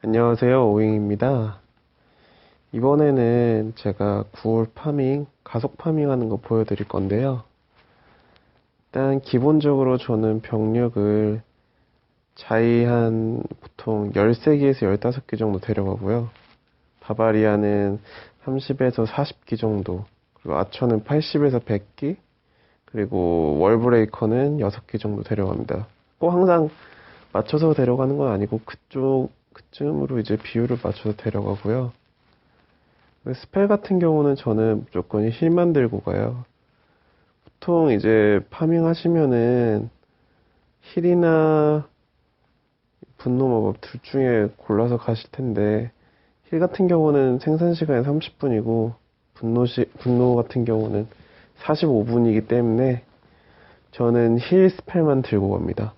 안녕하세요, 오잉입니다. 이번에는 제가 9월 파밍, 가속 파밍하는 거 보여드릴 건데요. 일단 기본적으로 저는 병력을 자이 한 보통 13기에서 15기 정도 데려가고요. 바바리아는 30에서 40기 정도, 그리고 아처는 80에서 100기, 그리고 월브레이커는 6기 정도 데려갑니다. 꼭 항상 맞춰서 데려가는 건 아니고 그쯤으로 이제 비율을 맞춰서 데려가고요. 스펠 같은 경우는 저는 무조건 힐만 들고 가요. 보통 이제 파밍 하시면은 힐이나 분노 마법 둘 중에 골라서 가실 텐데, 힐 같은 경우는 생산 시간이 30분이고 분노 같은 경우는 45분이기 때문에 저는 힐 스펠만 들고 갑니다.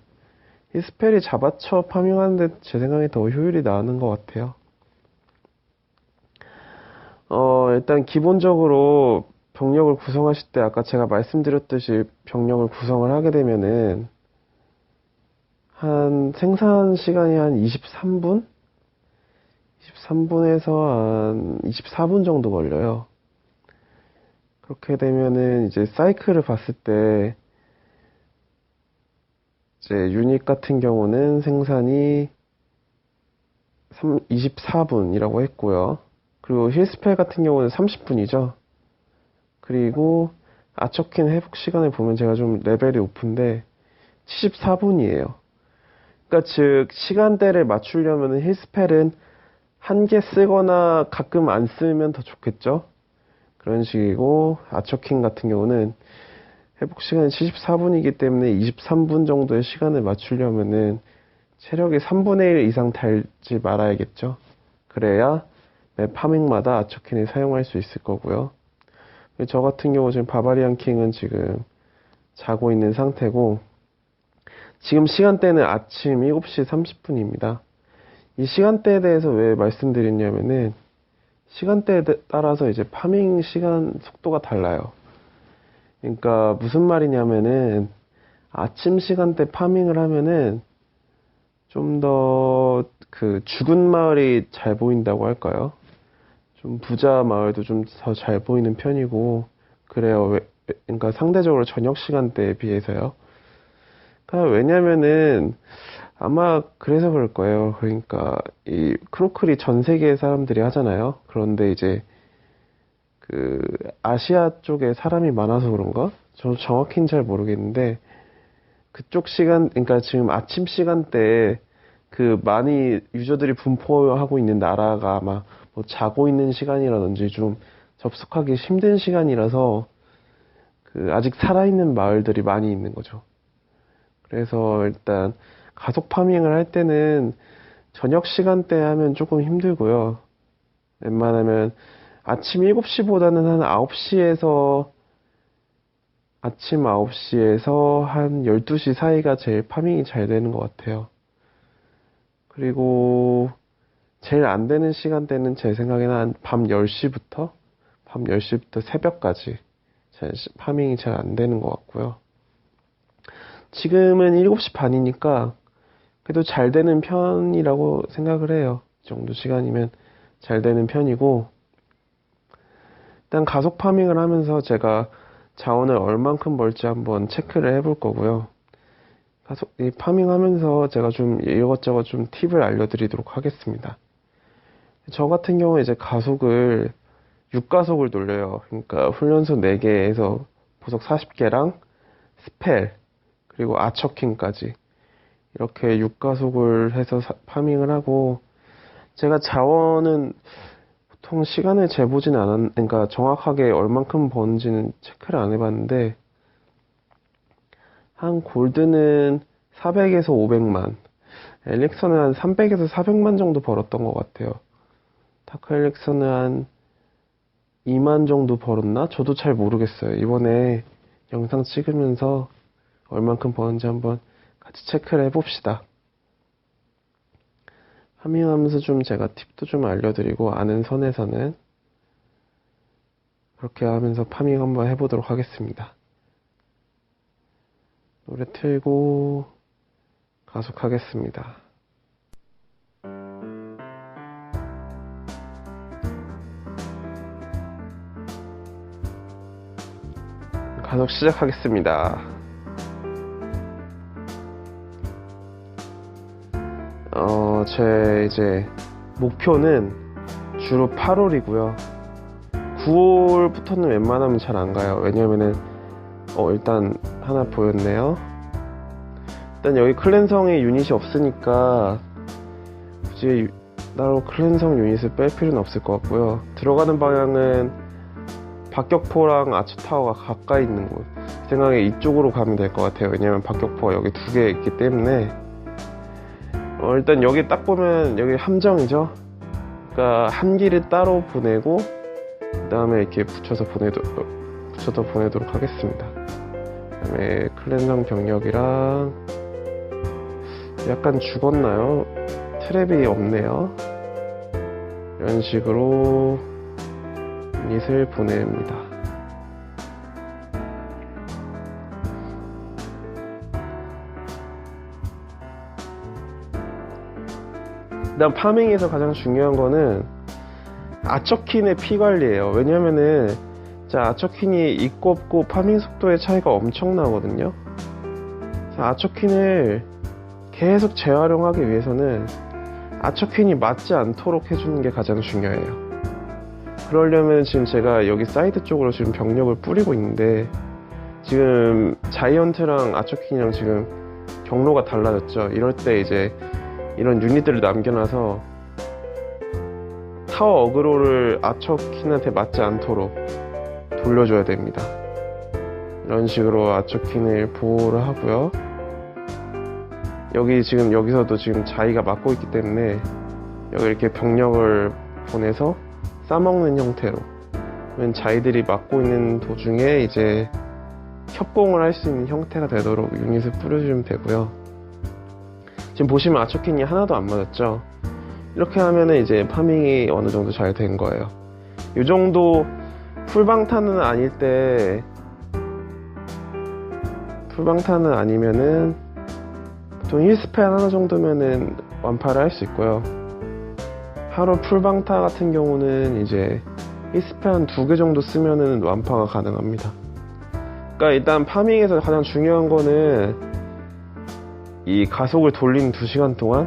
힐 스펠이 잡아쳐 파밍하는데 제 생각에 더 효율이 나는 것 같아요. 일단 기본적으로 병력을 구성하실 때 아까 제가 말씀드렸듯이 병력을 구성을 하게 되면은 한 생산 시간이 한 23분? 23분에서 한 24분 정도 걸려요. 그렇게 되면은 이제 사이클을 봤을 때 이제 유닛 같은 경우는 생산이 24분이라고 했고요. 그리고 힐스펠 같은 경우는 30분이죠. 그리고 아처킨 회복 시간을 보면 제가 좀 레벨이 높은데 74분이에요. 그러니까 즉 시간대를 맞추려면 힐스펠은 한 개 쓰거나 가끔 안 쓰면 더 좋겠죠. 그런 식이고 아처킹 같은 경우는 회복 시간이 74분이기 때문에 23분 정도의 시간을 맞추려면은 체력이 3분의 1 이상 달지 말아야겠죠. 그래야 매 파밍마다 아처킹을 사용할 수 있을 거고요. 저 같은 경우 지금 바바리안 킹은 지금 자고 있는 상태고, 지금 시간대는 아침 7시 30분입니다. 이 시간대에 대해서 왜 말씀드렸냐면은 시간대에 따라서 이제 파밍 시간 속도가 달라요. 그러니까 무슨 말이냐면은 아침 시간대 파밍을 하면은 좀 더 그 죽은 마을이 잘 보인다고 할까요? 좀 부자 마을도 좀 더 잘 보이는 편이고 그래요. 그러니까 상대적으로 저녁 시간대에 비해서요. 그러니까 왜냐면은 아마 그래서 그럴 거예요. 그러니까 이 크로클이 전 세계 사람들이 하잖아요. 그런데 이제 그 아시아 쪽에 사람이 많아서 그런가? 저 정확히는 잘 모르겠는데 그쪽 시간, 그러니까 지금 아침 시간대에 그 많이 유저들이 분포하고 있는 나라가 아마 뭐 자고 있는 시간이라든지 좀 접속하기 힘든 시간이라서 그 아직 살아있는 마을들이 많이 있는 거죠. 그래서 일단 가속 파밍을 할 때는 저녁 시간대 하면 조금 힘들고요. 웬만하면 아침 7시보다는 한 9시에서 아침 9시에서 한 12시 사이가 제일 파밍이 잘 되는 것 같아요. 그리고 제일 안 되는 시간대는 제 생각에는 한 밤 10시부터 새벽까지 파밍이 잘 안 되는 것 같고요. 지금은 7시 반이니까 그래도 잘 되는 편이라고 생각을 해요. 이 정도 시간이면 잘 되는 편이고, 일단 가속 파밍을 하면서 제가 자원을 얼만큼 벌지 한번 체크를 해볼 거고요. 이 파밍하면서 제가 좀 이것저것 좀 팁을 알려드리도록 하겠습니다. 저 같은 경우에 이제 가속을 6가속을 돌려요. 그러니까 훈련소 4개에서 보석 40개랑 스펠, 그리고 아처킹까지 이렇게 6가속을 해서 파밍을 하고, 제가 자원은 보통 시간을 재보진 그러니까 정확하게 얼만큼 버는지는 체크를 안 해봤는데, 한 골드는 400에서 500만, 엘릭서는 한 300에서 400만 정도 벌었던 것 같아요. 다크 엘릭서는 한 2만 정도 벌었나? 저도 잘 모르겠어요. 이번에 영상 찍으면서 얼만큼 버는지 한번 같이 체크를 해봅시다. 파밍하면서 좀 제가 팁도 좀 알려드리고 아는 선에서는 그렇게 하면서 파밍 한번 해보도록 하겠습니다. 노래 틀고 가속하겠습니다. 가속 시작하겠습니다. 제 이제 목표는 주로 8홀이고요. 9홀부터는 웬만하면 잘 안 가요. 왜냐면은 일단 하나 보였네요. 일단 여기 클랜성에 유닛이 없으니까 굳이 따로 클랜성 유닛을 뺄 필요는 없을 것 같고요. 들어가는 방향은 박격포랑 아처타워가 가까이 있는 곳, 제 생각에 이쪽으로 가면 될 것 같아요. 왜냐면 박격포가 여기 2개 있기 때문에. 일단 여기 딱 보면 여기 함정이죠. 그러니까 한 길을 따로 보내고 그 다음에 이렇게 붙여서 보내도록 하겠습니다. 그 다음에 클랜성 병력이랑 약간 죽었나요? 트랩이 없네요. 이런 식으로 유닛을 보냅니다. 그 다음 파밍에서 가장 중요한 거는 아처킨의 피 관리예요. 왜냐면은 아처킨이 있고 없고 파밍 속도의 차이가 엄청나거든요. 아처킨을 계속 재활용하기 위해서는 아처킨이 맞지 않도록 해주는 게 가장 중요해요. 그러려면 지금 제가 여기 사이드 쪽으로 지금 병력을 뿌리고 있는데, 지금 자이언트랑 아처킨이랑 지금 경로가 달라졌죠. 이럴 때 이제 이런 유닛들을 남겨놔서 타워 어그로를 아처킨한테 맞지 않도록 돌려줘야 됩니다. 이런 식으로 아처킨을 보호를 하고요. 여기서도 지금 자이가 막고 있기 때문에 여기 이렇게 병력을 보내서 싸먹는 형태로, 그러면 자이들이 막고 있는 도중에 이제 협공을 할 수 있는 형태가 되도록 유닛을 뿌려주면 되고요. 지금 보시면 아처킨이 하나도 안 맞았죠. 이렇게 하면은 이제 파밍이 어느 정도 잘 된 거예요. 이 정도 풀방탄은 아니면은 보통 힐스팬 하나 정도면은 완파를 할 수 있고요. 하루 풀방타 같은 경우는 이제 힐스팬 2개 정도 쓰면은 완파가 가능합니다. 그러니까 일단 파밍에서 가장 중요한 거는 이 가속을 돌리는 2시간 동안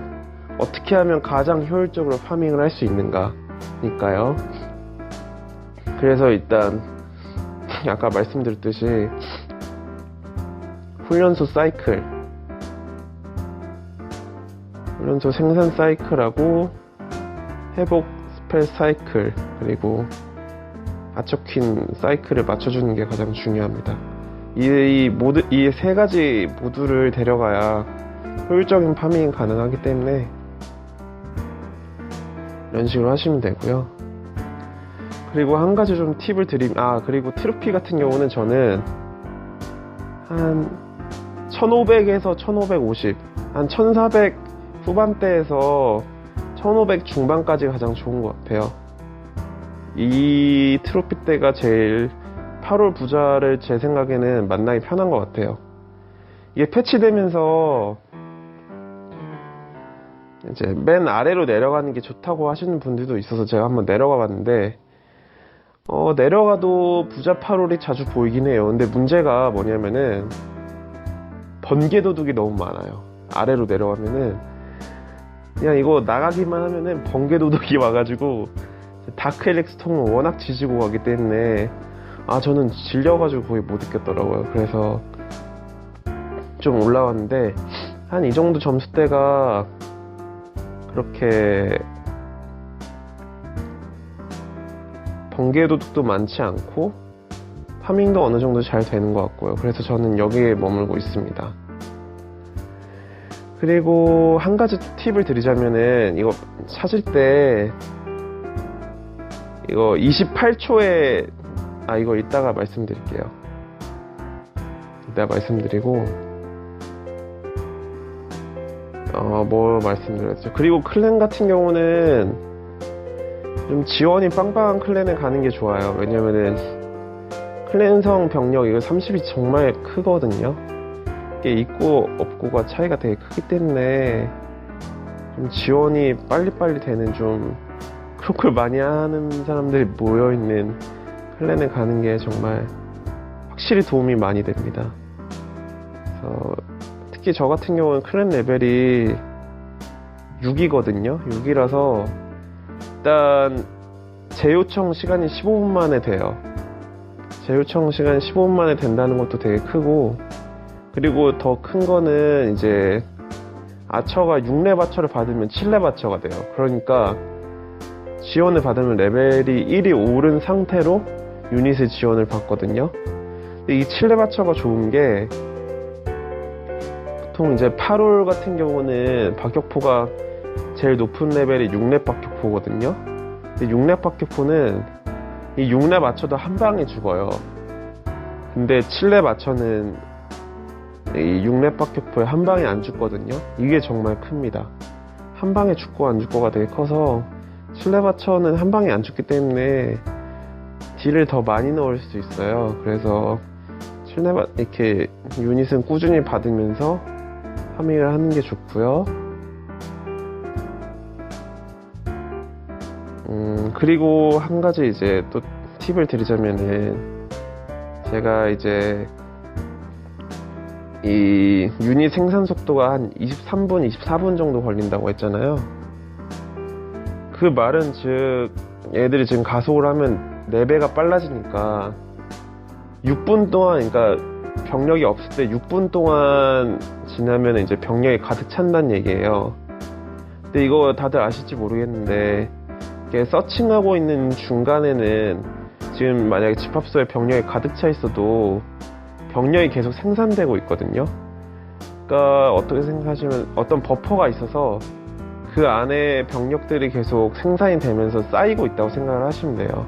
어떻게 하면 가장 효율적으로 파밍을 할 수 있는가 니까요. 그래서 일단 아까 말씀드렸듯이 훈련소 생산 사이클하고 회복 스펠 사이클, 그리고 아처킨 사이클을 맞춰주는 게 가장 중요합니다. 이 3가지 모두를 데려가야 효율적인 파밍이 가능하기 때문에 이런 식으로 하시면 되고요. 그리고 한 가지 좀 팁을 그리고 트로피 같은 경우는 저는 한 1500에서 1550, 한 1400 후반대에서 1500 중반까지가 가장 좋은 것 같아요. 이 트로피 때가 제일 8홀 부자를 제 생각에는 만나기 편한 것 같아요. 이게 패치되면서 이제 맨 아래로 내려가는 게 좋다고 하시는 분들도 있어서 제가 한번 내려가 봤는데, 내려가도 부자 8홀이 자주 보이긴 해요. 근데 문제가 뭐냐면은 번개 도둑이 너무 많아요. 아래로 내려가면은 그냥 이거 나가기만 하면은 번개 도둑이 와가지고 다크 엘렉스통을 워낙 지지고 가기 때문에 저는 질려가지고 거의 못 이겼더라고요. 그래서 좀 올라왔는데 한 이 정도 점수대가 그렇게 번개 도둑도 많지 않고 파밍도 어느 정도 잘 되는 것 같고요. 그래서 저는 여기에 머물고 있습니다. 그리고 한 가지 팁을 드리자면은 이거 찾을 때 이거 28초에 이거 이따가 말씀드릴게요. 이따가 말씀드리고 뭐 말씀드렸죠. 그리고 클랜 같은 경우는 좀 지원이 빵빵한 클랜에 가는 게 좋아요. 왜냐면은 클랜성 병력 이거 30이 정말 크거든요. 이게 있고 없고가 차이가 되게 크기 때문에 좀 지원이 빨리빨리 되는, 좀 크로클 많이 하는 사람들이 모여있는 클랜에 가는 게 정말 확실히 도움이 많이 됩니다. 그래서 특히 저 같은 경우는 클랜 레벨이 6이거든요. 6이라서 일단 재요청 시간이 15분 만에 돼요. 재요청 시간이 15분 만에 된다는 것도 되게 크고, 그리고 더 큰 거는 이제 아처가 6렙 아처를 받으면 7렙 아처가 돼요. 그러니까 지원을 받으면 레벨이 1이 오른 상태로 유닛의 지원을 받거든요. 근데 이 7렙 아처가 좋은 게, 보통 이제 8홀 같은 경우는 박격포가 제일 높은 레벨이 6렙 박격포거든요. 근데 6렙 박격포는 이 6렙 아처도 한 방에 죽어요. 근데 7렙 아처는 이 6렙 박격포에 한 방에 안 죽거든요. 이게 정말 큽니다. 한 방에 죽고 안 죽고가 되게 커서 7렙 아처는 한 방에 안 죽기 때문에 딜을 더 많이 넣을 수 있어요. 그래서 7렙 이렇게 유닛은 꾸준히 받으면서 파밍을 하는 게 좋고요. 그리고 한 가지 이제 또 팁을 드리자면은, 제가 이제 이 유닛 생산 속도가 한 23분, 24분 정도 걸린다고 했잖아요. 그 말은 즉, 얘들이 지금 가속을 하면 4배가 빨라지니까 6분 동안, 그러니까 병력이 없을 때 6분 동안 지나면 이제 병력이 가득 찬다는 얘기예요. 근데 이거 다들 아실지 모르겠는데, 이렇게 서칭하고 있는 중간에는 지금 만약에 집합소에 병력이 가득 차 있어도 병력이 계속 생산되고 있거든요. 그러니까 어떻게 생각하시면, 어떤 버퍼가 있어서 그 안에 병력들이 계속 생산이 되면서 쌓이고 있다고 생각을 하시면 돼요.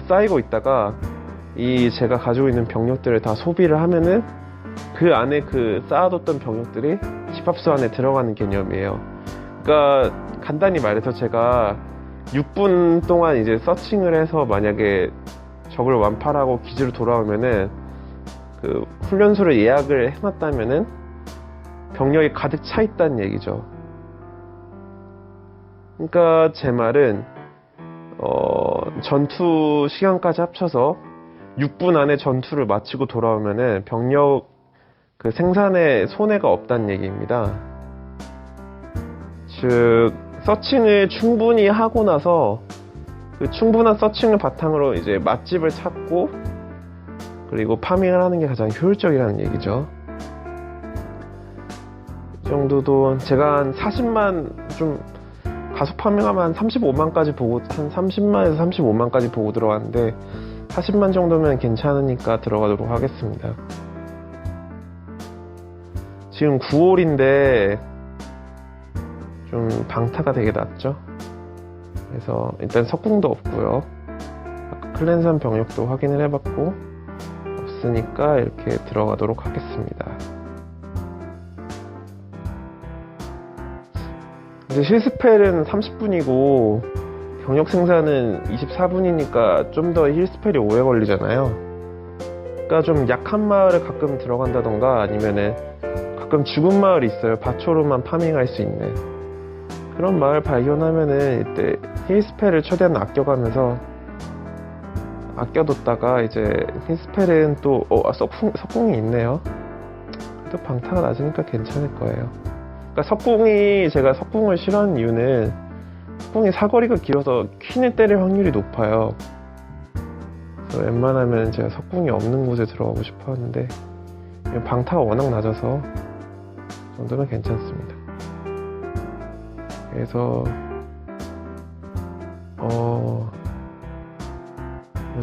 쌓이고 있다가 이 제가 가지고 있는 병력들을 다 소비를 하면은 그 안에 그 쌓아뒀던 병력들이 집합소 안에 들어가는 개념이에요. 그러니까 간단히 말해서 제가 6분 동안 이제 서칭을 해서 만약에 적을 완파하고 기지로 돌아오면은, 그 훈련소를 예약을 해놨다면은 병력이 가득 차 있다는 얘기죠. 그러니까 제 말은 전투 시간까지 합쳐서 6분 안에 전투를 마치고 돌아오면은 병력 그 생산에 손해가 없다는 얘기입니다. 즉, 서칭을 충분히 하고 나서 그 충분한 서칭을 바탕으로 이제 맛집을 찾고 그리고 파밍을 하는 게 가장 효율적이라는 얘기죠. 이 정도도 제가 한 40만, 좀 가속 파밍하면 한 35만까지 보고, 한 30만에서 35만까지 보고 들어왔는데 40만 정도면 괜찮으니까 들어가도록 하겠습니다. 지금 9홀인데 좀 방타가 되게 낮죠. 그래서 일단 석궁도 없고요. 아까 클랜산 병력도 확인을 해봤고 없으니까 이렇게 들어가도록 하겠습니다. 이제 힐스펠은 30분이고 병력 생산은 24분이니까 좀 더 힐스펠이 오래 걸리잖아요. 그러니까 좀 약한 마을을 가끔 들어간다던가, 아니면은 가끔 죽은 마을이 있어요. 바초로만 파밍할 수 있는 그런 마을 발견하면은 이때 힐스펠을 최대한 아껴가면서 아껴뒀다가, 이제 힐스펠은 또 석궁이 있네요. 또 방타가 낮으니까 괜찮을 거예요. 그러니까 석궁이, 제가 석궁을 싫어하는 이유는 석궁이 사거리가 길어서 퀸을 때릴 확률이 높아요. 그래서 웬만하면 제가 석궁이 없는 곳에 들어가고 싶어 하는데 방타가 워낙 낮아서 이 정도면 괜찮습니다. 그래서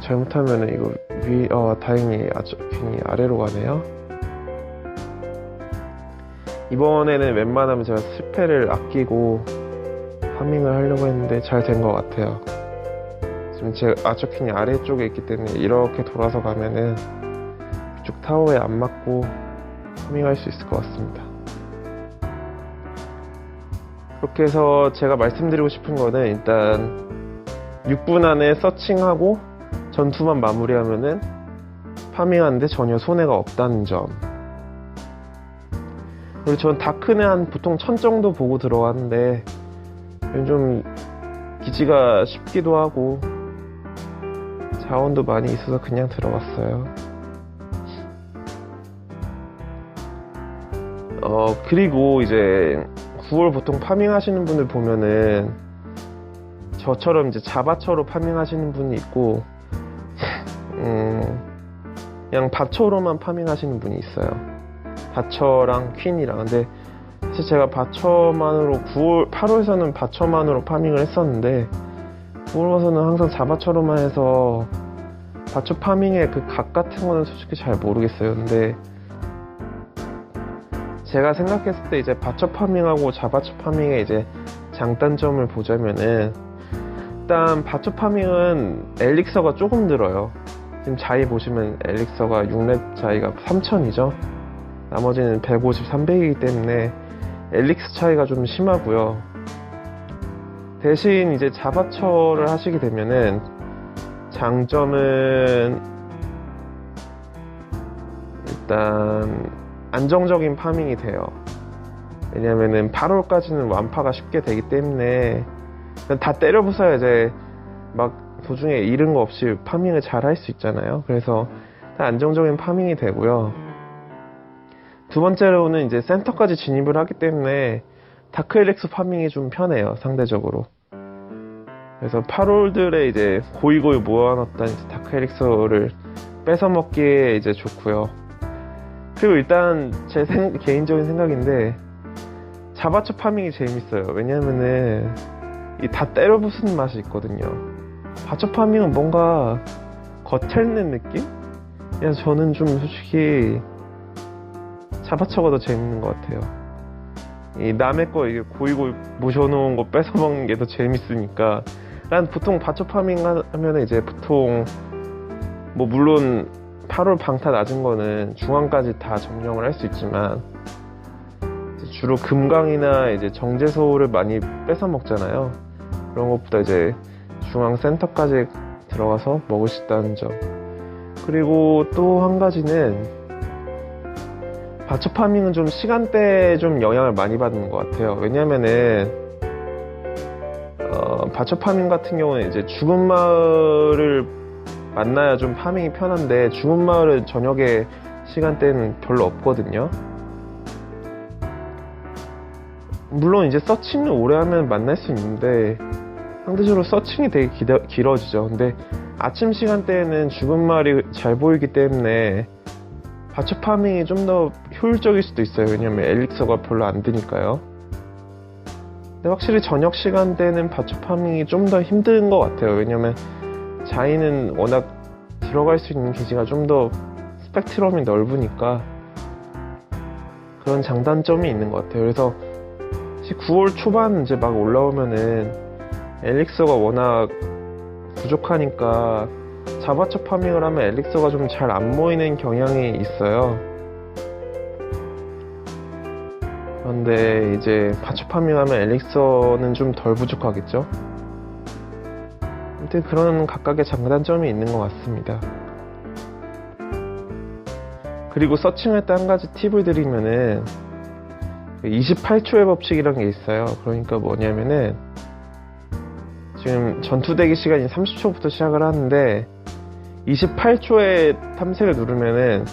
잘못하면 이거 다행히 괜히 아래로 가네요. 이번에는 웬만하면 제가 스펠을 아끼고 파밍을 하려고 했는데 잘 된 것 같아요. 지금 제 아처킹이 아래쪽에 있기 때문에 이렇게 돌아서 가면은 이쪽 타워에 안 맞고 파밍할 수 있을 것 같습니다. 그렇게 해서 제가 말씀드리고 싶은 거는, 일단 6분 안에 서칭하고 전투만 마무리하면은 파밍하는데 전혀 손해가 없다는 점. 그리고 전 다크는 한 보통 1000 정도 보고 들어가는데 좀 기지가 쉽기도 하고 자원도 많이 있어서 그냥 들어갔어요. 그리고 이제 9월 보통 파밍 하시는 분들 보면은 저처럼 이제 자바처로 파밍 하시는 분이 있고, 그냥 바처로만 파밍 하시는 분이 있어요. 바처랑 퀸이랑. 근데 사실 제가 바처만으로 8월에서는 바처만으로 파밍을 했었는데 9월 와서는 항상 자바처로만 해서 바처 파밍의 그 각 같은 거는 솔직히 잘 모르겠어요. 근데 제가 생각했을 때 이제 바처 파밍하고 자바처 파밍의 이제 장단점을 보자면은, 일단 바처 파밍은 엘릭서가 조금 늘어요. 지금 자이 보시면 엘릭서가 6렙 자이가 3000이죠. 나머지는 150, 300이기 때문에 엘릭스 차이가 좀 심하고요. 대신 이제 자바처를 하시게 되면은 장점은 일단 안정적인 파밍이 돼요. 왜냐면은 8월까지는 완파가 쉽게 되기 때문에 다 때려 부숴야 이제 막 도중에 잃은 거 없이 파밍을 잘 할 수 있잖아요. 그래서 안정적인 파밍이 되고요. 두 번째로는 이제 센터까지 진입을 하기 때문에 다크 엘릭스 파밍이 좀 편해요, 상대적으로. 그래서 8홀들에 이제 고이고이 모아놨던 다크 엘릭스를 뺏어먹기에 이제 좋고요. 그리고 일단 제 개인적인 생각인데 자바처 파밍이 재밌어요. 왜냐면은 이 다 때려 부수는 맛이 있거든요. 바처 파밍은 뭔가 겉핥는 느낌? 그냥 저는 좀 솔직히 자바처가 더 재밌는 것 같아요. 이 남의 거 이게 고이고이 모셔놓은 거 뺏어먹는 게 더 재밌으니까. 난 보통 바처 파밍 하면 이제 보통 뭐 물론 8월 방타 낮은 거는 중앙까지 다 점령을 할 수 있지만 주로 금강이나 이제 정제소를 많이 뺏어 먹잖아요. 그런 것보다 이제 중앙 센터까지 들어가서 먹을 수 있다는 점. 그리고 또 한 가지는 바처 파밍은 좀 시간대에 좀 영향을 많이 받는 것 같아요. 왜냐면은 바처 파밍 같은 경우는 이제 죽은 마을을 만나야 좀 파밍이 편한데 죽은 마을은 저녁에 시간대는 별로 없거든요. 물론 이제 서칭을 오래 하면 만날 수 있는데 상대적으로 서칭이 되게 길어지죠. 근데 아침 시간대에는 죽은 마을이 잘 보이기 때문에 바처 파밍이 좀 더 효율적일 수도 있어요. 왜냐면 엘릭서가 별로 안 드니까요. 근데 확실히 저녁 시간대는 바처 파밍이 좀 더 힘든 것 같아요. 왜냐면 자이는 워낙 들어갈 수 있는 기지가 좀 더 스펙트럼이 넓으니까 그런 장단점이 있는 것 같아요. 그래서 9월 초반 이제 막 올라오면은 엘릭서가 워낙 부족하니까 자바처 파밍을 하면 엘릭서가 좀 잘 안 모이는 경향이 있어요. 그런데 이제 바처 파밍하면 엘릭서는 좀 덜 부족하겠죠. 아무튼 그런 각각의 장단점이 있는 것 같습니다. 그리고 서칭할 때 한 가지 팁을 드리면은 28초의 법칙이라는 게 있어요. 그러니까 뭐냐면은 지금 전투 대기 시간이 30초부터 시작을 하는데 28초에 탐색을 누르면은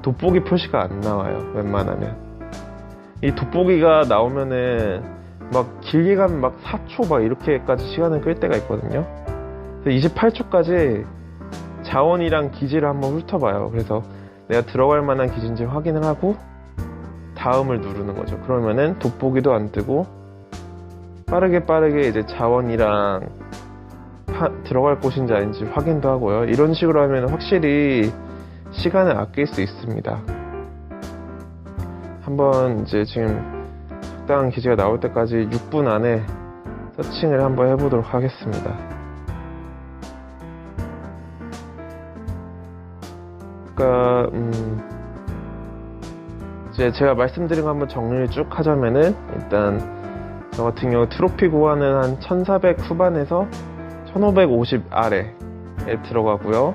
돋보기 표시가 안 나와요. 웬만하면 이 돋보기가 나오면은 막 길게 가면 막 4초 막 이렇게까지 시간을 끌 때가 있거든요. 그래서 28초까지 자원이랑 기지를 한번 훑어봐요. 그래서 내가 들어갈 만한 기지인지 확인을 하고 다음을 누르는 거죠. 그러면은 돋보기도 안 뜨고 빠르게 이제 자원이랑 들어갈 곳인지 아닌지 확인도 하고요. 이런 식으로 하면 확실히 시간을 아낄 수 있습니다. 한번 이제 지금 적당한 기지가 나올 때까지 6분 안에 서칭을 한번 해보도록 하겠습니다. 그러니까 이제 제가 말씀드린 거 한번 정리를 쭉 하자면은, 일단 저 같은 경우 트로피 고환은 한 1400 후반에서 1550 아래에 들어가고요.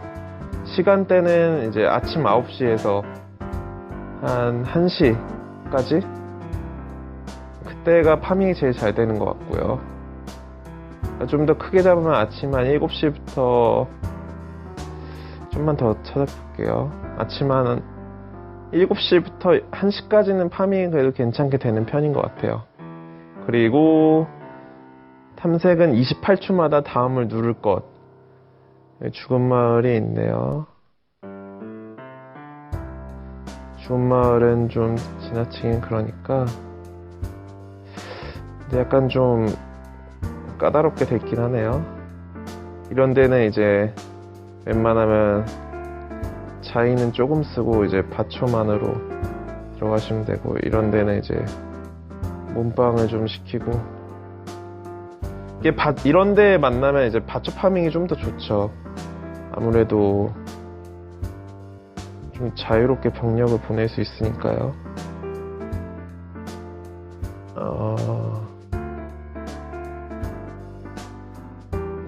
시간대는 이제 아침 9시에서 한 1시까지, 그때가 파밍이 제일 잘 되는 것 같고요. 좀 더 크게 잡으면 아침 한 7시부터, 좀만 더 찾아볼게요. 아침 한 7시부터 1시까지는 파밍이 그래도 괜찮게 되는 편인 것 같아요. 그리고 탐색은 28초마다 다음을 누를 것. 죽은 마을이 있네요. 죽은 마을은 좀 지나치긴 그러니까. 근데 약간 좀 까다롭게 됐긴 하네요. 이런 데는 이제 웬만하면 자위는 조금 쓰고 이제 바초만으로 들어가시면 되고, 이런 데는 이제 몸빵을 좀 시키고, 이게 이런 데 만나면 이제 바초 파밍이 좀 더 좋죠. 아무래도 좀 자유롭게 병력을 보낼 수 있으니까요.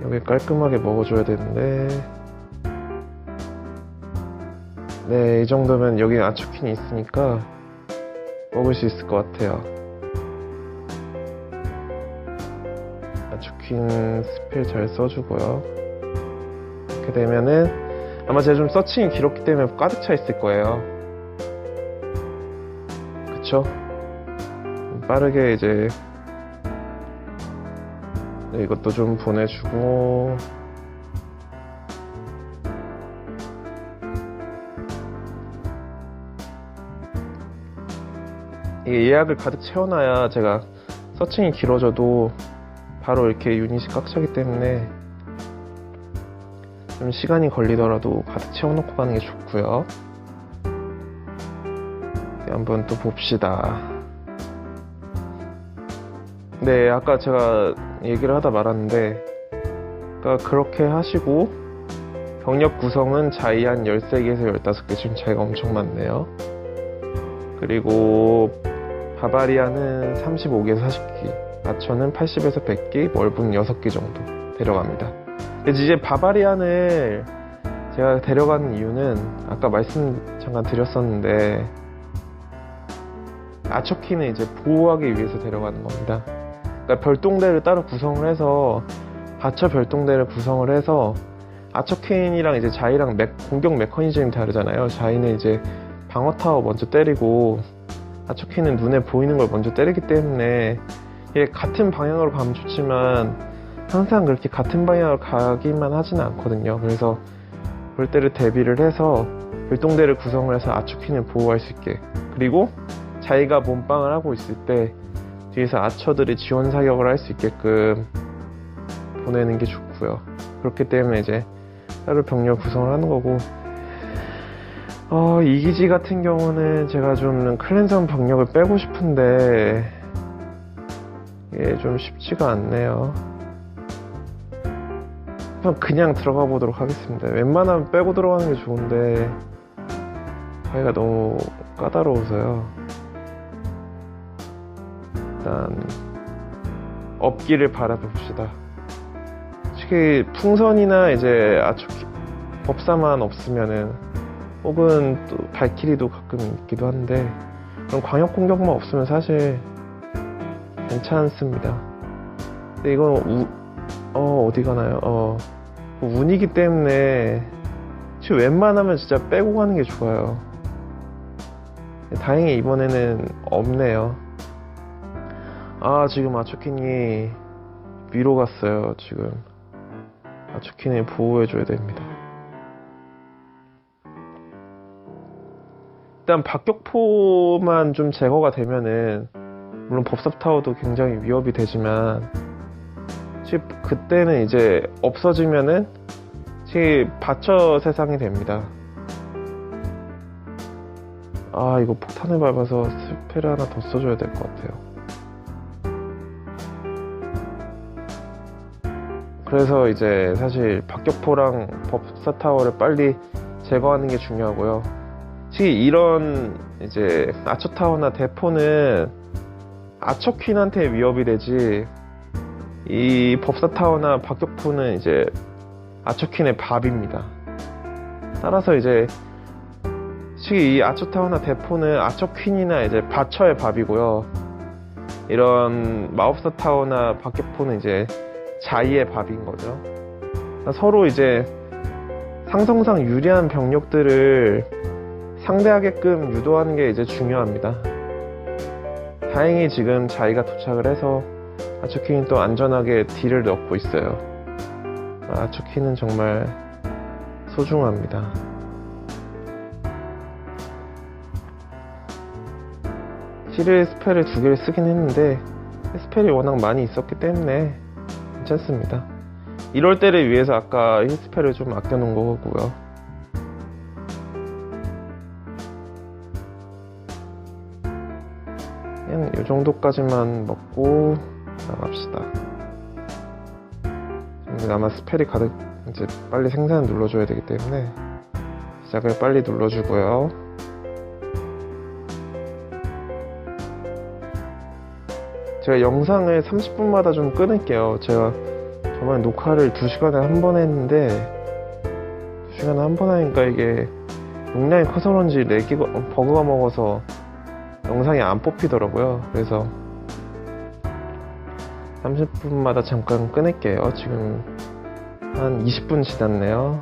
여기 깔끔하게 먹어줘야 되는데, 네, 이 정도면 여기 아초킨이 있으니까 먹을 수 있을 것 같아요. 아초킨 스펠 잘 써주고요. 이렇게 되면은 아마 제가 좀 서칭이 길었기 때문에 가득 차 있을 거예요. 그쵸? 빠르게 이제 네, 이것도 좀 보내주고, 이게 예약을 가득 채워놔야 제가 서칭이 길어져도 바로 이렇게 유닛이 꽉 차기 때문에 좀 시간이 걸리더라도 가득 채워놓고 가는 게 좋고요. 네, 한번 또 봅시다. 네, 아까 제가 얘기를 하다 말았는데, 그러니까 그렇게 하시고 병력 구성은 자위 한 13개에서 15개, 지금 차이가 엄청 많네요. 그리고 바바리아는 35개에서 40개, 아처는 80에서 100개, 멀분 6개 정도 데려갑니다. 이제 바바리안을 제가 데려가는 이유는 아까 말씀 잠깐 드렸었는데, 아처키는 이제 보호하기 위해서 데려가는 겁니다. 그러니까 별동대를 따로 구성을 해서, 바처 별동대를 구성을 해서, 아처킨이랑 이제 자이랑 공격 메커니즘이 다르잖아요. 자이는 이제 방어타워 먼저 때리고, 아처킨은 눈에 보이는 걸 먼저 때리기 때문에, 이게 같은 방향으로 가면 좋지만 항상 그렇게 같은 방향으로 가기만 하지는 않거든요. 그래서 그럴 때를 대비를 해서 별동대를 구성을 해서 아처킨을 보호할 수 있게, 그리고 자기가 몸빵을 하고 있을 때 뒤에서 아처들이 지원 사격을 할 수 있게끔 보내는 게 좋고요. 그렇기 때문에 이제 따로 병력 구성을 하는 거고, 이 기지 같은 경우는 제가 좀 클랜성 병력을 빼고 싶은데 이게 좀 쉽지가 않네요. 그냥 들어가 보도록 하겠습니다. 웬만하면 빼고 들어가는 게 좋은데 가기가 너무 까다로워서요. 일단 업기를 바라봅시다. 솔직히 풍선이나 이제 법사만 없으면은, 혹은 또 발키리도 가끔 있기도 한데, 그런 광역 공격만 없으면 사실 괜찮습니다. 근데 이건 어디 가나요? 운이기 때문에 지금 웬만하면 진짜 빼고 가는 게 좋아요. 다행히 이번에는 없네요. 지금 아초킨이 위로 갔어요. 지금 아초킨을 보호해줘야 됩니다. 일단 박격포만 좀 제거가 되면은, 물론 법사타워도 굉장히 위협이 되지만, 그때는 이제 없어지면은 바처 세상이 됩니다. 이거 폭탄을 밟아서 스펠을 하나 더 써줘야 될 것 같아요. 그래서 이제 사실 박격포랑 법사타워를 빨리 제거하는 게 중요하고요. 이런 이제 아처타워나 대포는 아처퀸한테 위협이 되지, 이 법사타워나 박격포는 이제 아처퀸의 밥입니다. 따라서 이제 이 아처타워나 대포는 아처퀸이나 이제 바처의 밥이고요. 이런 마법사타워나 박격포는 이제 자이의 밥인 거죠. 서로 이제 상성상 유리한 병력들을 상대하게끔 유도하는 게 이제 중요합니다. 다행히 지금 자이가 도착을 해서 아초키는 또 안전하게 딜을 넣고 있어요. 아초키는 정말 소중합니다. 힐을 스펠을 2개를 쓰긴 했는데 스펠이 워낙 많이 있었기 때문에 괜찮습니다. 이럴 때를 위해서 아까 힐 스펠을 좀 아껴놓은 거고요. 그냥 이 정도까지만 먹고 나갑시다. 아마 스펠이 가득 이제 빨리 생산을 눌러줘야 되기 때문에 시작을 빨리 눌러주고요. 제가 영상을 30분마다 좀 끊을게요. 제가 저번에 녹화를 2시간에 한 번 했는데 2시간에 한 번 하니까 이게 용량이 커서 그런지 버그가 먹어서 영상이 안 뽑히더라고요. 그래서 30분마다 잠깐 끊을게요. 지금 한 20분 지났네요.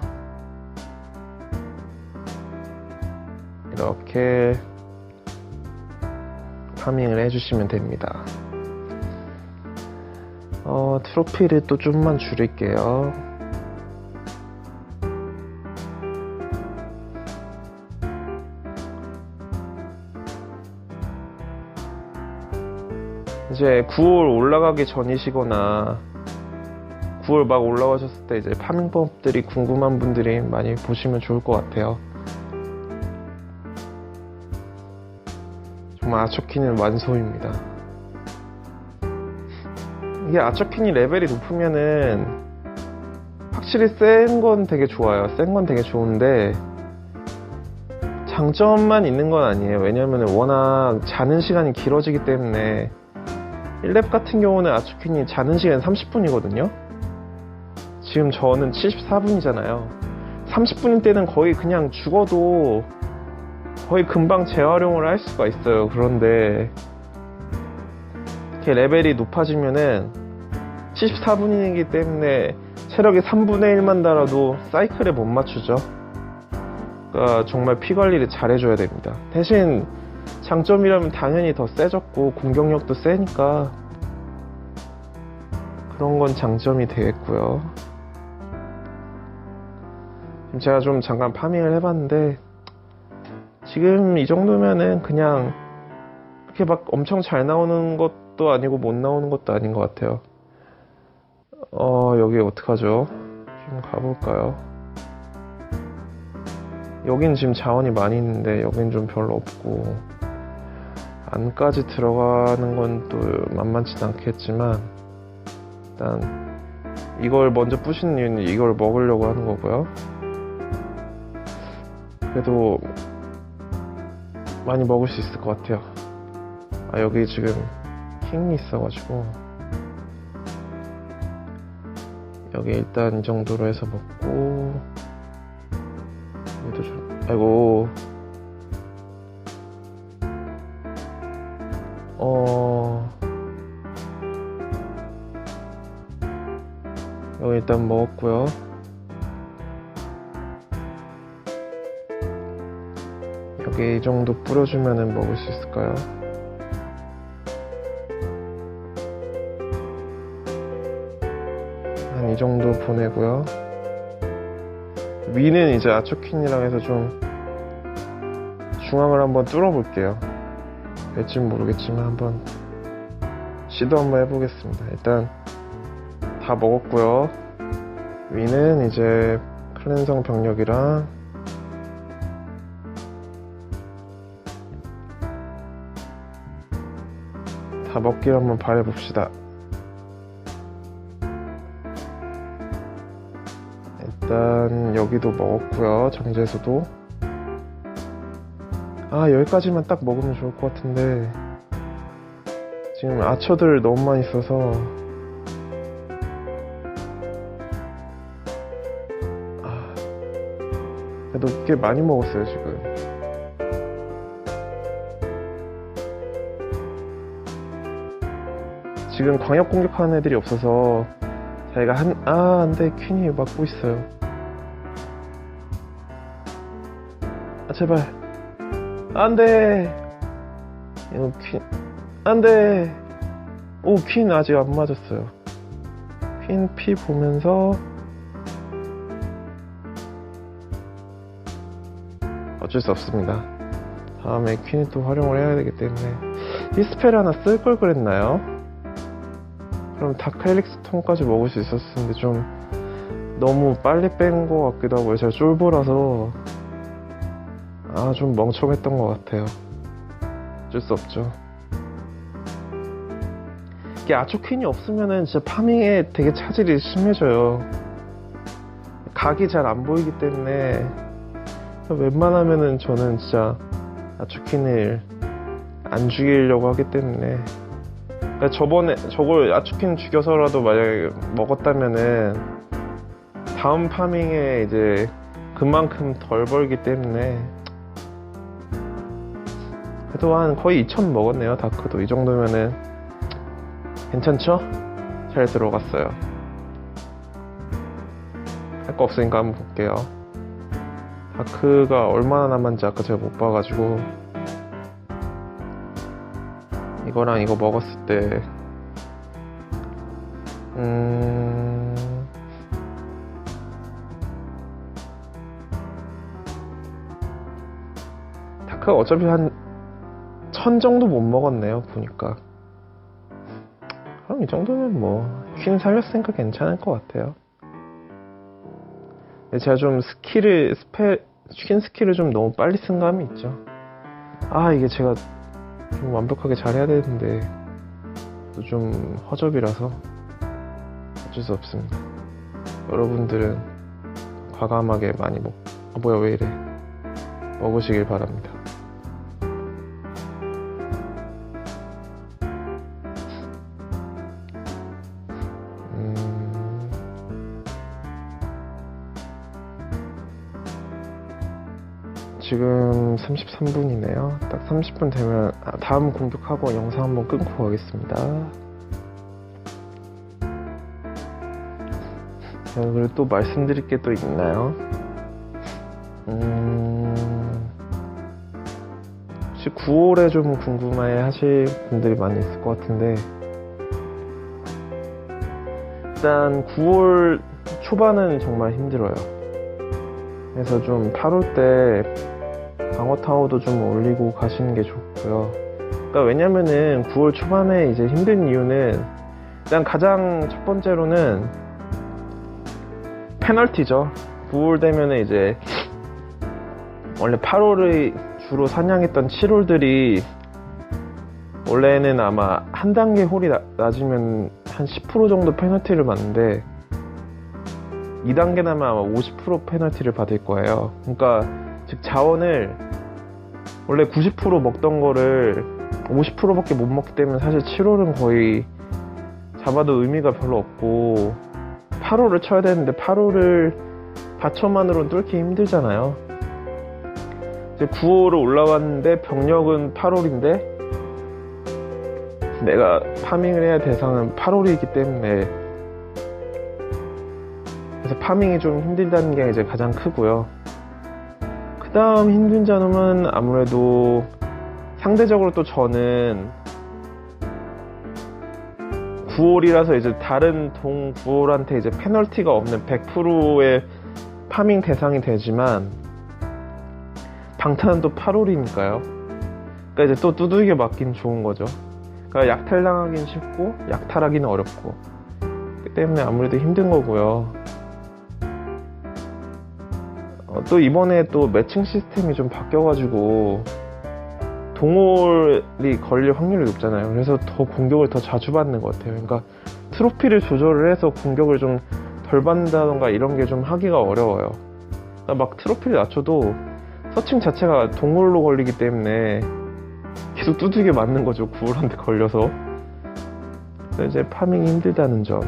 이렇게 파밍을 해주시면 됩니다. 트로피를 또 좀만 줄일게요. 이제 9월 올라가기 전이시거나 9월 막 올라가셨을 때 이제 파밍법들이 궁금한 분들이 많이 보시면 좋을 것 같아요. 정말 아초키는 완소입니다. 이게 아초키니 레벨이 높으면은 확실히 센 건 되게 좋아요. 센 건 되게 좋은데 장점만 있는 건 아니에요. 왜냐면 워낙 자는 시간이 길어지기 때문에 1렙 같은 경우는 아초키니 자는 시간 30분이거든요. 지금 저는 74분이잖아요. 30분일 때는 거의 그냥 죽어도 거의 금방 재활용을 할 수가 있어요. 그런데 이렇게 레벨이 높아지면은 74분이기 때문에 체력이 3분의 1만 달아도 사이클에 못 맞추죠. 그러니까 정말 피 관리를 잘 해줘야 됩니다. 대신 장점이라면 당연히 더 세졌고 공격력도 세니까 그런 건 장점이 되겠고요. 지금 제가 좀 잠깐 파밍을 해봤는데 지금 이 정도면은 그냥 그렇게 막 엄청 잘 나오는 것도 아니고 못 나오는 것도 아닌 것 같아요. 여기 어떡하죠? 좀 가볼까요? 여긴 지금 자원이 많이 있는데 여긴 좀 별로 없고 안까지 들어가는 건 또 만만치 않겠지만 일단 이걸 먼저 부시는 이유는 이걸 먹으려고 하는 거고요. 그래도 많이 먹을 수 있을 것 같아요. 여기 지금 킹이 있어가지고 여기 일단 이 정도로 해서 먹고 여기도 좀 아이고 여기 일단 먹었고요. 여기 이 정도 뿌려주면은 먹을 수 있을까요? 한 이 정도 보내고요. 위는 이제 아초킨이랑 해서 좀 중앙을 한번 뚫어볼게요. 될진 모르겠지만 한번 시도 한번 해보겠습니다. 일단 다 먹었고요. 위는 이제 클렌성 병력이랑 다 먹기를 한번 바라봅시다. 일단 여기도 먹었고요. 정제수도 여기까지만 딱 먹으면 좋을 것 같은데 지금 아처들 너무 많이 있어서 그래도 꽤 많이 먹었어요. 지금 광역 공격하는 애들이 없어서 자기가 안돼 퀸이 막고 있어요. 제발 안돼. 이거 퀸 안돼. 오, 퀸 아직 안 맞았어요. 퀸 P 보면서 어쩔 수 없습니다. 다음에 퀸을 또 활용을 해야 되기 때문에 히스펠 하나 쓸 걸 그랬나요? 그럼 다크 헬릭스 톤까지 먹을 수 있었을 텐데 좀 너무 빨리 뺀 것 같기도 하고요. 제가 쫄보라서 좀 멍청했던 것 같아요. 어쩔 수 없죠. 이게 아초퀸이 없으면은 진짜 파밍에 되게 차질이 심해져요. 각이 잘 안 보이기 때문에 웬만하면은 저는 진짜 아초퀸을 안 죽이려고 하기 때문에, 그러니까 저번에 저걸 아초퀸 죽여서라도 만약에 먹었다면은 다음 파밍에 이제 그만큼 덜 벌기 때문에. 그래도 한 거의 2000 먹었네요. 다크도 이 정도면은 괜찮죠? 잘 들어갔어요. 할 거 없으니까 한번 볼게요. 다크가 얼마나 남았는지 아까 제가 못 봐가지고. 이거랑 이거 먹었을 때 다크가 어차피 한 1000 정도 못 먹었네요 보니까. 그럼 이 정도면 뭐 퀸 살렸으니까 괜찮을 것 같아요. 제가 좀 퀸 스킬을 좀 너무 빨리 쓴 감이 있죠. 이게 제가 좀 완벽하게 잘해야 되는데 좀 허접이라서 어쩔 수 없습니다. 여러분들은 과감하게 많이 뭐야 왜 이래 먹으시길 바랍니다. 지금 33분이네요. 딱 30분 되면 다음 공격하고 영상 한번 끊고 가겠습니다. 그리고 또 말씀드릴 게 또 있나요? 혹시 9월에 좀 궁금해 하실 분들이 많이 있을 것 같은데, 일단 9월 초반은 정말 힘들어요. 그래서 좀 8월 때 방어타워도 좀 올리고 가시는 게 좋고요. 그러니까 왜냐면은 9월 초반에 이제 힘든 이유는 일단 가장 첫 번째로는 페널티죠. 9월 되면은 이제 원래 8월을 주로 사냥했던 7홀들이 원래는 아마 한 단계 홀이 낮으면 한 10% 정도 페널티를 받는데 2단계 나면 아마 50% 페널티를 받을 거예요. 그러니까 즉 자원을 원래 90% 먹던 거를 50%밖에 못 먹기 때문에 사실 7홀은 거의 잡아도 의미가 별로 없고 8홀을 쳐야 되는데 8홀을 바쳐만으로는 뚫기 힘들잖아요. 이제 9홀을 올라왔는데 병력은 8홀인데 내가 파밍을 해야 할 대상은 8홀이기 때문에 그래서 파밍이 좀 힘들다는 게 이제 가장 크고요. 그 다음 힘든 점은 아무래도 상대적으로 또 저는 9홀이라서 이제 다른 동 9홀한테 이제 페널티가 없는 100%의 파밍 대상이 되지만 방탄은 또 8홀이니까요. 그러니까 이제 또 두들겨 맞긴 좋은 거죠. 그러니까 약탈당하긴 쉽고 약탈하기는 어렵고 그렇기 때문에 아무래도 힘든 거고요. 또 이번에 또 매칭 시스템이 좀 바뀌어가지고 동홀이 걸릴 확률이 높잖아요. 그래서 더 공격을 더 자주 받는 것 같아요. 그러니까 트로피를 조절을 해서 공격을 좀 덜 받는다던가 이런 게 좀 하기가 어려워요. 그러니까 막 트로피를 낮춰도 서칭 자체가 동홀로 걸리기 때문에 계속 두들겨 맞는 거죠. 구홀한테 걸려서. 그래서 이제 파밍이 힘들다는 점.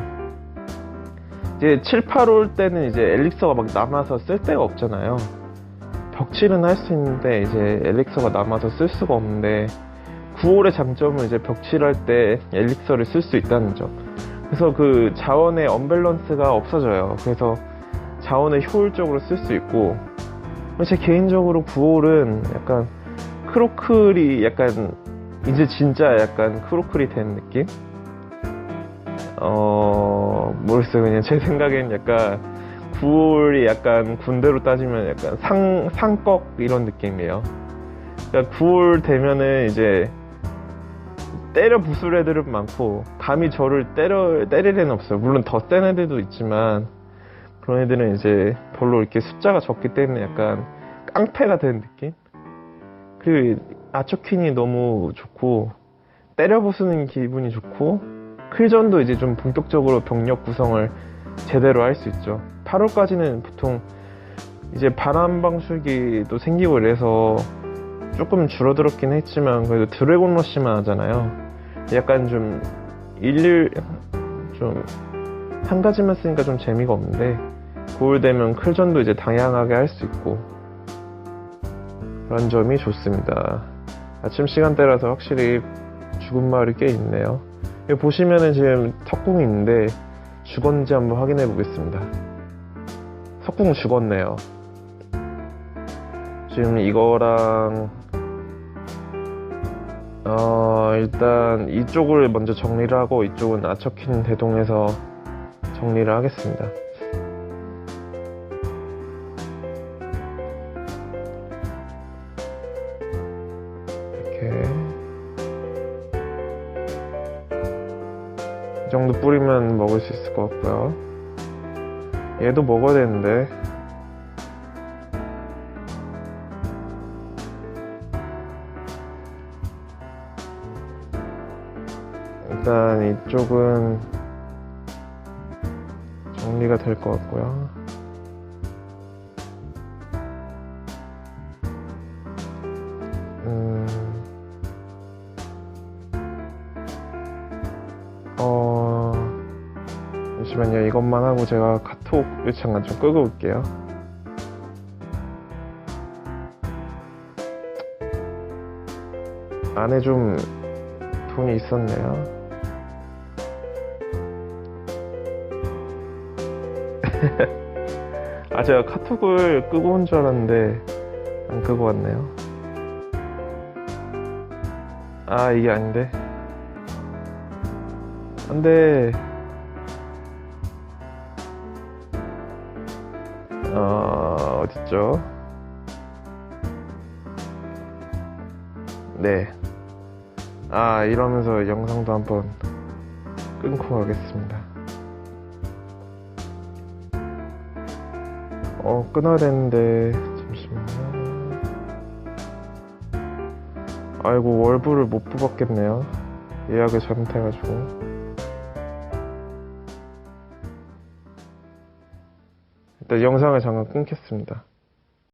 이제 7, 8홀 때는 이제 엘릭서가 막 남아서 쓸 데가 없잖아요. 벽칠은 할 수 있는데 이제 엘릭서가 남아서 쓸 수가 없는데 9홀의 장점은 이제 벽칠할 때 엘릭서를 쓸 수 있다는 점. 그래서 그 자원의 언밸런스가 없어져요. 그래서 자원을 효율적으로 쓸 수 있고 제 개인적으로 9홀은 약간 크로클이 약간 이제 진짜 약간 크로클이 된 느낌? 모르겠어요. 그냥 제 생각엔 약간 9월이 약간 군대로 따지면 약간 상꺽 이런 느낌이에요. 그러니까 9월 되면은 이제 때려 부술 애들은 많고 감히 저를 때릴 애는 없어요. 물론 더 센 애들도 있지만 그런 애들은 이제 별로 이렇게 숫자가 적기 때문에 약간 깡패가 된 느낌? 그리고 아처퀸이 너무 좋고 때려 부수는 기분이 좋고 클전도 이제 좀 본격적으로 병력 구성을 제대로 할 수 있죠. 8월까지는 보통 이제 바람 방출기도 생기고 이래서 조금 줄어들었긴 했지만 그래도 드래곤 러시만 하잖아요. 약간 좀 좀 한 가지만 쓰니까 좀 재미가 없는데 9월 되면 클전도 이제 다양하게 할 수 있고 그런 점이 좋습니다. 아침 시간대라서 확실히 죽은 마을이 꽤 있네요. 여기 보시면은 지금 석궁이 있는데 죽었는지 한번 확인해 보겠습니다. 석궁 죽었네요. 지금 이거랑 일단 이쪽을 먼저 정리를 하고 이쪽은 아처킨 대동해서 정리를 하겠습니다. 이렇게 이 정도 뿌리면 먹을 수 있을 것 같고요. 얘도 먹어야 되는데 일단 이쪽은 정리가 될 것 같고요. 잠시만요. 이것만 하고 제가 카톡 잠깐 좀 끄고 올게요. 안에 좀 돈이 있었네요. 제가 카톡을 끄고 온 줄 알았는데 안 끄고 왔네요. 이게 아닌데. 안돼. 어딨죠? 네. 이러면서 영상도 한번 끊고 가겠습니다. 끊어야 되는데, 잠시만요. 아이고, 월부를 못 뽑았겠네요. 예약을 잘못해가지고. 일단 영상을 잠깐 끊겠습니다.